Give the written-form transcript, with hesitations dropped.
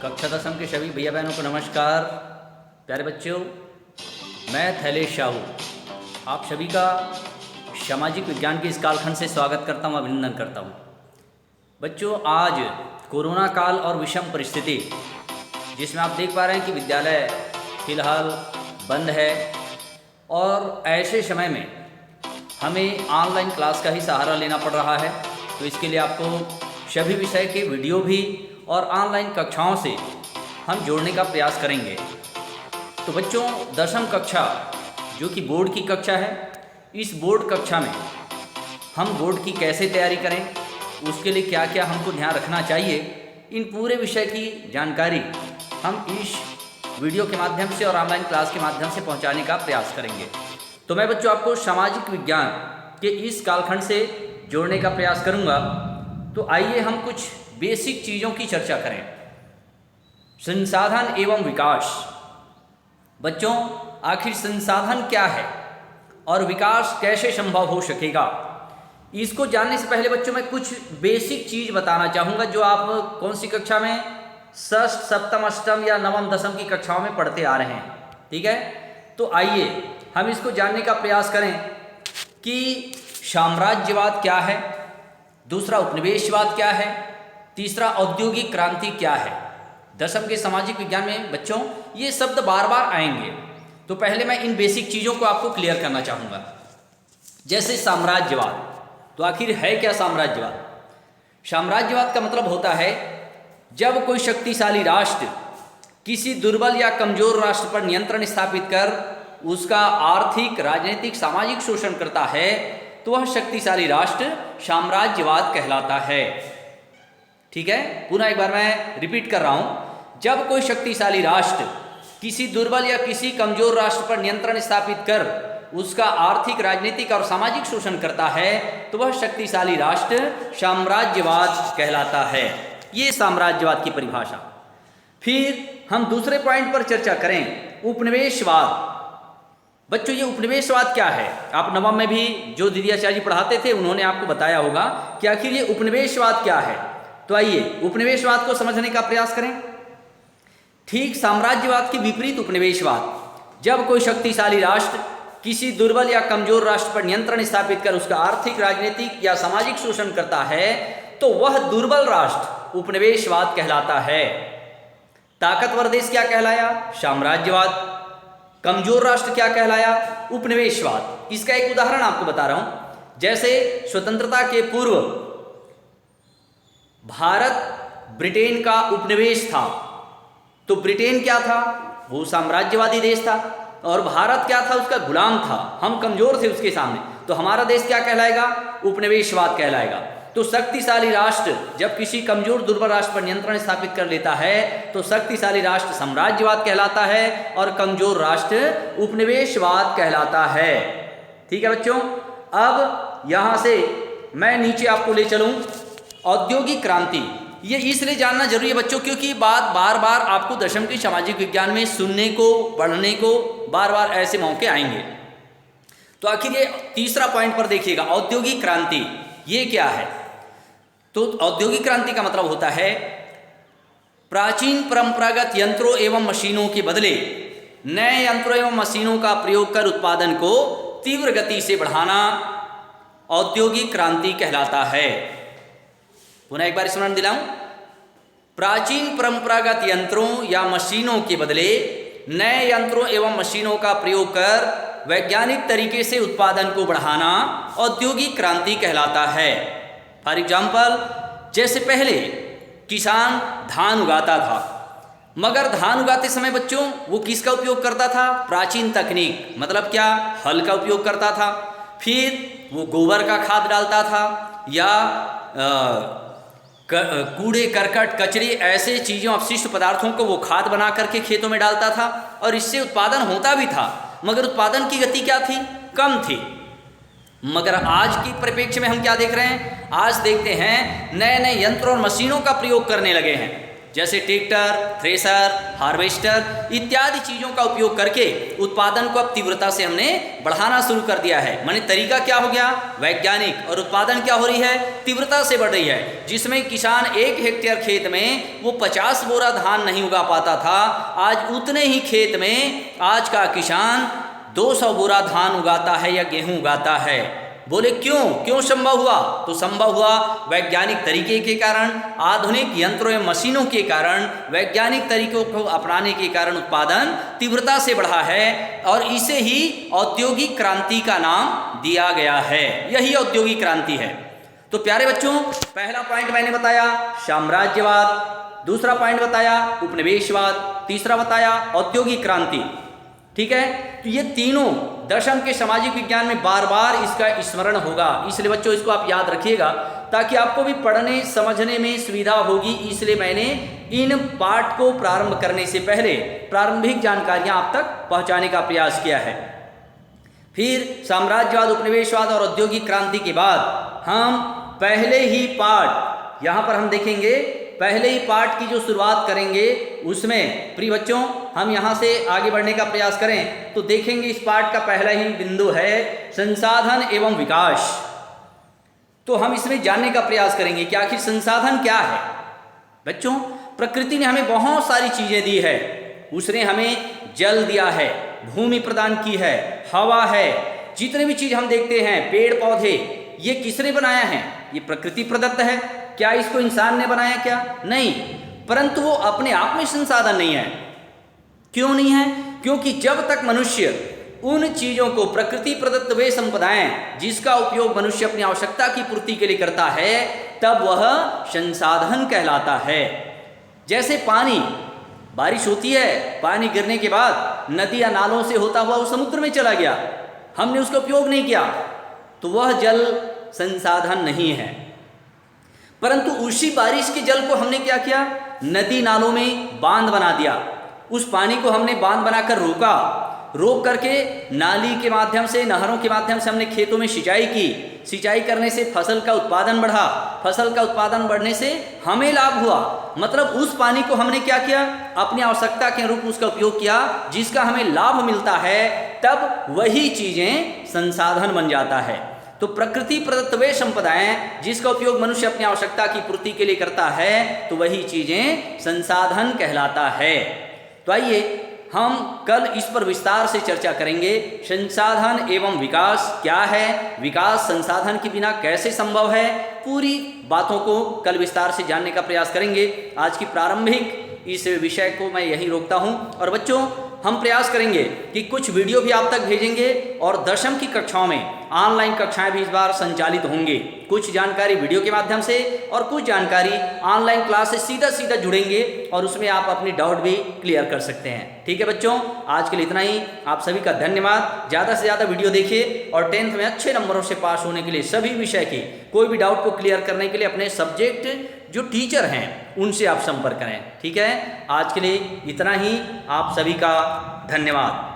कक्षा दसम के सभी भैया बहनों को नमस्कार। प्यारे बच्चों, मैं थैलेश शाहू आप सभी का सामाजिक विज्ञान के इस कालखंड से स्वागत करता हूँ, अभिनंदन करता हूँ। बच्चों, आज कोरोना काल और विषम परिस्थिति जिसमें आप देख पा रहे हैं कि विद्यालय फिलहाल बंद है और ऐसे समय में हमें ऑनलाइन क्लास का ही सहारा लेना पड़ रहा है। तो इसके लिए आपको सभी विषय के वीडियो भी और ऑनलाइन कक्षाओं से हम जोड़ने का प्रयास करेंगे। तो बच्चों, दसम कक्षा जो कि बोर्ड की कक्षा है, इस बोर्ड कक्षा में हम बोर्ड की कैसे तैयारी करें, उसके लिए क्या क्या हमको ध्यान रखना चाहिए, इन पूरे विषय की जानकारी हम इस वीडियो के माध्यम से और ऑनलाइन क्लास के माध्यम से पहुंचाने का प्रयास करेंगे। तो मैं बच्चों आपको सामाजिक विज्ञान के इस कालखंड से जोड़ने का प्रयास करूंगा। तो आइए हम कुछ बेसिक चीज़ों की चर्चा करें। संसाधन एवं विकास। बच्चों, आखिर संसाधन क्या है और विकास कैसे संभव हो सकेगा, इसको जानने से पहले बच्चों मैं कुछ बेसिक चीज़ बताना चाहूँगा जो आप कौन सी कक्षा में, षष्ठ, सप्तम, अष्टम या नवम दसम की कक्षाओं में पढ़ते आ रहे हैं। ठीक है, तो आइए हम इसको जानने का प्रयास करें कि साम्राज्यवाद क्या है, दूसरा उपनिवेशवाद क्या है, तीसरा औद्योगिक क्रांति क्या है। दसम के सामाजिक विज्ञान में बच्चों ये शब्द बार बार आएंगे। तो पहले मैं इन बेसिक चीज़ों को आपको क्लियर करना चाहूँगा। जैसे साम्राज्यवाद, तो आखिर है क्या साम्राज्यवाद? साम्राज्यवाद का मतलब होता है जब कोई शक्तिशाली राष्ट्र किसी दुर्बल या कमजोर राष्ट्र पर नियंत्रण स्थापित कर उसका आर्थिक, राजनीतिक, सामाजिक शोषण करता है, तो वह शक्तिशाली राष्ट्र साम्राज्यवाद कहलाता है। ठीक है, पुनः एक बार मैं रिपीट कर रहा हूं। जब कोई शक्तिशाली राष्ट्र किसी दुर्बल या किसी कमजोर राष्ट्र पर नियंत्रण स्थापित कर उसका आर्थिक, राजनीतिक और सामाजिक शोषण करता है, तो वह शक्तिशाली राष्ट्र साम्राज्यवाद कहलाता है। ये साम्राज्यवाद की परिभाषा। फिर हम दूसरे पॉइंट पर चर्चा करें, उपनिवेशवाद। बच्चों, ये उपनिवेशवाद क्या है? आप नवम में भी जो दीदी आचार्य जी पढ़ाते थे उन्होंने आपको बताया होगा कि आखिर ये उपनिवेशवाद क्या है। तो आइए उपनिवेशवाद को समझने का प्रयास करें। ठीक साम्राज्यवाद के विपरीत उपनिवेशवाद, जब कोई शक्तिशाली राष्ट्र किसी दुर्बल या कमजोर राष्ट्र पर नियंत्रण स्थापित कर उसका आर्थिक, राजनीतिक या सामाजिक शोषण करता है, तो वह दुर्बल राष्ट्र उपनिवेशवाद कहलाता है। ताकतवर देश क्या कहलाया? साम्राज्यवाद। कमजोर राष्ट्र क्या कहलाया? उपनिवेशवाद। इसका एक उदाहरण आपको बता रहा हूं। जैसे स्वतंत्रता के पूर्व भारत ब्रिटेन का उपनिवेश था, तो ब्रिटेन क्या था? वो साम्राज्यवादी देश था और भारत क्या था? उसका गुलाम था। हम कमजोर थे उसके सामने, तो हमारा देश क्या कहलाएगा? उपनिवेशवाद कहलाएगा। तो शक्तिशाली राष्ट्र जब किसी कमजोर, दुर्बल राष्ट्र पर नियंत्रण स्थापित कर लेता है, तो शक्तिशाली राष्ट्र साम्राज्यवाद कहलाता है और कमजोर राष्ट्र उपनिवेशवाद कहलाता है। ठीक है बच्चों, अब यहां से मैं नीचे आपको ले चलूं। औद्योगिक क्रांति, ये इसलिए जानना जरूरी है बच्चों क्योंकि बात बार बार आपको दशम के सामाजिक विज्ञान में सुनने को, पढ़ने को बार बार ऐसे मौके आएंगे। तो आखिर ये तीसरा पॉइंट पर देखिएगा, औद्योगिक क्रांति ये क्या है? तो औद्योगिक क्रांति का मतलब होता है प्राचीन परंपरागत यंत्रों एवं मशीनों के बदले नए यंत्रों एवं मशीनों का प्रयोग कर उत्पादन को तीव्र गति से बढ़ाना औद्योगिक क्रांति कहलाता है। पुनः एक बार स्मरण दिलाऊं, प्राचीन परंपरागत यंत्रों या मशीनों के बदले नए यंत्रों एवं मशीनों का प्रयोग कर वैज्ञानिक तरीके से उत्पादन को बढ़ाना औद्योगिक क्रांति कहलाता है। फॉर एग्जाम्पल, जैसे पहले किसान धान उगाता था, मगर धान उगाते समय बच्चों वो किसका उपयोग करता था? प्राचीन तकनीक, मतलब क्या? हल का उपयोग करता था। फिर वो गोबर का खाद डालता था या कूड़े, करकट, कचरे, ऐसे चीज़ों, अपशिष्ट पदार्थों को वो खाद बना करके खेतों में डालता था और इससे उत्पादन होता भी था, मगर उत्पादन की गति क्या थी? कम थी। मगर आज की परिप्रेक्ष्य में हम क्या देख रहे हैं? आज देखते हैं नए नए यंत्रों और मशीनों का प्रयोग करने लगे हैं जैसे ट्रैक्टर, थ्रेसर, हार्वेस्टर इत्यादि चीज़ों का उपयोग करके उत्पादन को अब तीव्रता से हमने बढ़ाना शुरू कर दिया है। माने तरीका क्या हो गया, वैज्ञानिक, और उत्पादन क्या हो रही है, तीव्रता से बढ़ रही है। जिसमें किसान 1 हेक्टेयर खेत में वो 50 बोरा धान नहीं उगा पाता था, आज उतने ही खेत में आज का किसान 200 बोरा धान उगाता है या गेहूं उगाता है। बोले क्यों संभव हुआ? तो संभव हुआ वैज्ञानिक तरीके के कारण, आधुनिक यंत्रों एवं मशीनों के कारण, वैज्ञानिक तरीकों को अपनाने के कारण उत्पादन तीव्रता से बढ़ा है और इसे ही औद्योगिक क्रांति का नाम दिया गया है। यही औद्योगिक क्रांति है। तो प्यारे बच्चों, पहला पॉइंट मैंने बताया साम्राज्यवाद, दूसरा पॉइंट बताया उपनिवेशवाद, तीसरा बताया औद्योगिक क्रांति। ठीक है, तो ये तीनों दशम के सामाजिक विज्ञान में बार बार इसका स्मरण होगा, इसलिए बच्चों इसको आप याद रखिएगा ताकि आपको भी पढ़ने समझने में सुविधा होगी। इसलिए मैंने इन पाठ को प्रारंभ करने से पहले प्रारंभिक जानकारियां आप तक पहुंचाने का प्रयास किया है। फिर साम्राज्यवाद, उपनिवेशवाद और औद्योगिक क्रांति के बाद हम पहले ही पाठ यहाँ पर हम देखेंगे, पहले ही पाठ की जो शुरुआत करेंगे उसमें प्रिय बच्चों हम यहाँ से आगे बढ़ने का प्रयास करें तो देखेंगे इस पाठ का पहला ही बिंदु है संसाधन एवं विकास। तो हम इसमें जानने का प्रयास करेंगे कि आखिर संसाधन क्या है। बच्चों, प्रकृति ने हमें बहुत सारी चीजें दी है। उसने हमें जल दिया है, भूमि प्रदान की है, हवा है, जितने भी चीज हम देखते हैं, पेड़ पौधे, ये किसने बनाया है? ये प्रकृति प्रदत्त है। क्या इसको इंसान ने बनाया? क्या नहीं, परंतु वो अपने आप में संसाधन नहीं है। क्यों नहीं है? क्योंकि जब तक मनुष्य उन चीजों को, प्रकृति प्रदत्त वे संपदाएं जिसका उपयोग मनुष्य अपनी आवश्यकता की पूर्ति के लिए करता है, तब वह संसाधन कहलाता है। जैसे पानी, बारिश होती है, पानी गिरने के बाद नदी या नालों से होता हुआ वो समुद्र में चला गया, हमने उसका उपयोग नहीं किया, तो वह जल संसाधन नहीं है। परंतु उसी बारिश के जल को हमने क्या किया? नदी नालों में बांध बना दिया। उस पानी को हमने बांध बनाकर रोक करके नाली के माध्यम से, नहरों के माध्यम से हमने खेतों में सिंचाई की। सिंचाई करने से फसल का उत्पादन बढ़ा, फसल का उत्पादन बढ़ने से हमें लाभ हुआ। मतलब उस पानी को हमने क्या किया? अपनी आवश्यकता के अनुरूप उसका उपयोग किया, जिसका हमें लाभ मिलता है, तब वही चीजें संसाधन बन जाता है। तो प्रकृति प्रदत्त वे संपदाएं जिसका उपयोग मनुष्य अपनी आवश्यकता की पूर्ति के लिए करता है, तो वही चीजें संसाधन कहलाता है। तो आइए हम कल इस पर विस्तार से चर्चा करेंगे। संसाधन एवं विकास क्या है, विकास संसाधन के बिना कैसे संभव है, पूरी बातों को कल विस्तार से जानने का प्रयास करेंगे। आज की प्रारंभिक इस विषय को मैं यहीं रोकता हूं और बच्चों हम प्रयास करेंगे कि कुछ वीडियो भी आप तक भेजेंगे और दशम की कक्षाओं में ऑनलाइन कक्षाएं भी इस बार संचालित होंगे। कुछ जानकारी वीडियो के माध्यम से और कुछ जानकारी ऑनलाइन क्लास से सीधा जुड़ेंगे और उसमें आप अपनी डाउट भी क्लियर कर सकते हैं। ठीक है बच्चों, आज के लिए इतना ही। आप सभी का धन्यवाद। ज़्यादा से ज़्यादा वीडियो देखिए और 10th में अच्छे नंबरों से पास होने के लिए सभी विषय के कोई भी डाउट को क्लियर करने के लिए अपने सब्जेक्ट जो टीचर हैं उनसे आप संपर्क करें। ठीक है, आज के लिए इतना ही। आप सभी का धन्यवाद।